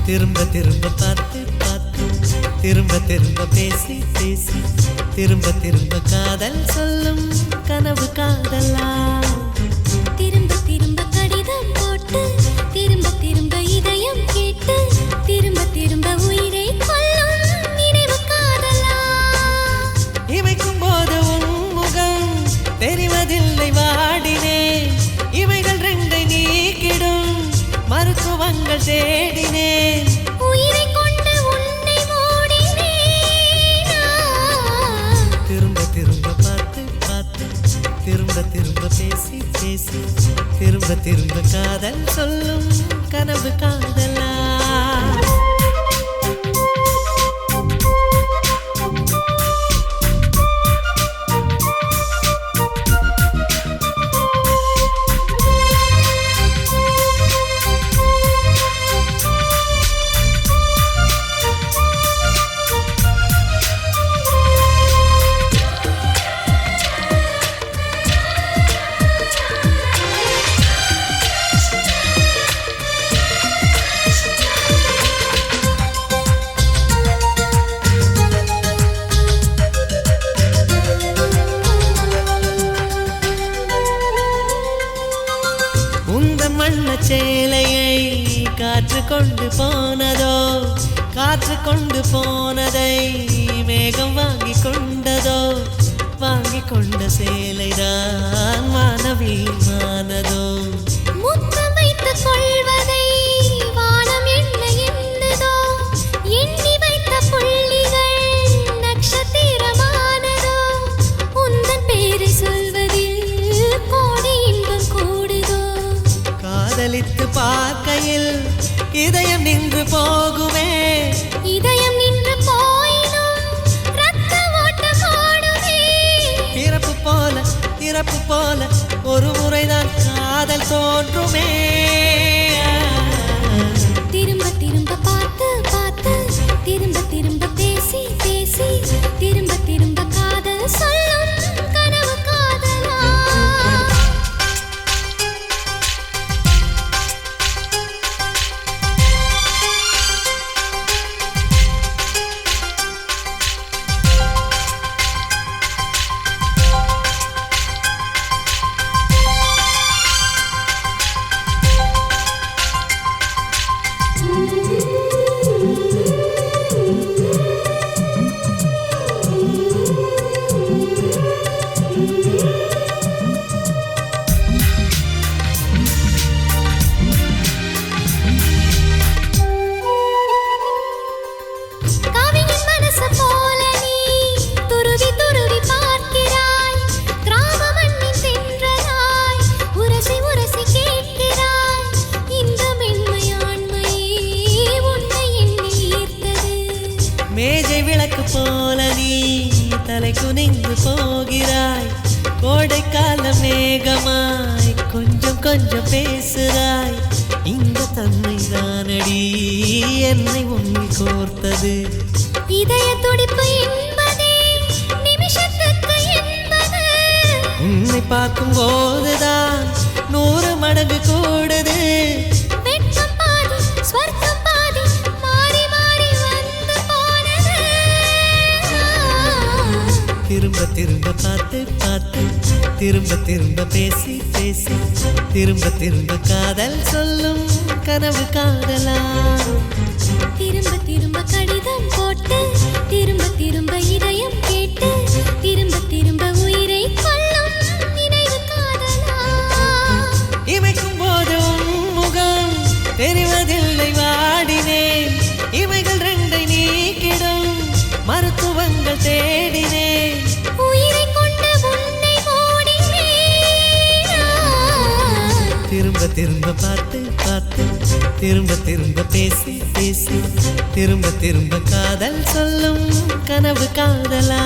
திரும்ப திரும்ப பார்த்து பார்த்து திரும்ப திரும்ப பேசி பேசி திரும்ப திரும்ப காதல் சொல்லும் கனவு காதலா திரும்ப திரும்ப கடிதம் போட்டு திரும்ப திரும்ப இதயம் கேட்டு திரும்ப திரும்ப உயிரை கொல்லும் நினைவு காதலா இமைக்கும் போது உன் முகம் தெரிவதில்லை வாடினேன் இவைகள் ரெண்டை நீக்கிடும் மருத்துவங்கள் தேடினேன் உயிரை கொண்டு உன்னை மூடினேன் திரும்ப திரும்ப பார்த்து பார்த்து திரும்ப திரும்ப பேசி பேசி திரும்ப திரும்ப காதல் சொல்லும் கனவு காதலா சேலையை காற்று கொண்டு போனதோ காற்று கொண்டு போனதை மேகம் வாங்கி கொண்டதோ வாங்கி கொண்ட சேலைதான் மானவீமானதோ முத்தம் வைத்துக் கொள்வதை வானம் என்ன எண்ணுதோ எண்ணி வைத்த புள்ளிகள் நட்சத்திரமானதோ உந்தன் பேரை சொல்வதில் கோடி இன்பம் கூடுதோ காதலித்து பார்க்கையில் இதயம் நின்று போகுமே இதயம் நின்று போயினும் ரத்த ஓட்டம் ஓடுமே இறப்பு போல ஒரு முறைதான் காதல் தோன்றுமே திரும்ப திரும்ப பார்த்து பார்த்து திரும்ப திரும்ப பேசி பேசி திரும்ப திரும்ப காதல் சொல்லும் கனவு காதலா மேஜை விளக்கு போல நீ தலை குனிந்து போகிறாய் கோடைக்கால மேகமாய் கொஞ்சம் கொஞ்சம் பேசுகிறாய் இந்த தன்மை தானடி என்னை உன்னை கோர்த்தது இதய துடிப்பு என்பதே நிமிஷத்துக்கு என்பது உன்னை பார்க்கும் போதுதான் 100 மடங்கு கூடுது வெட்கம் பாதி ஸ்வர்க்கம் பாதி மாறி மாறி வந்து போனது திரும்ப திரும்ப பார்த்து பார்த்து திரும்ப திரும்ப பேசி பேசி திரும்ப திரும்ப காதல் சொல்லும் கனவு காதலா திரும்ப திரும்ப கடிதம் போட்டு திரும்ப திரும்ப இதயம் கேட்டு திரும்ப திரும்ப உயிரை கொல்லும் நினைவு காதலா இமைக்கும் போது முகம் தெரிவதில்லை வாடினேன் இவைகள் ரெண்டை நீக்கிடும் மருத்துவங்கள் தேடினேன் உயிரை கொண்டு உன்னை மூடினேன் திரும்ப திரும்ப பார்த்து பார்த்து திரும்ப திரும்ப பேசி பேசி திரும்ப திரும்ப காதல் சொல்லும் கனவு காதலா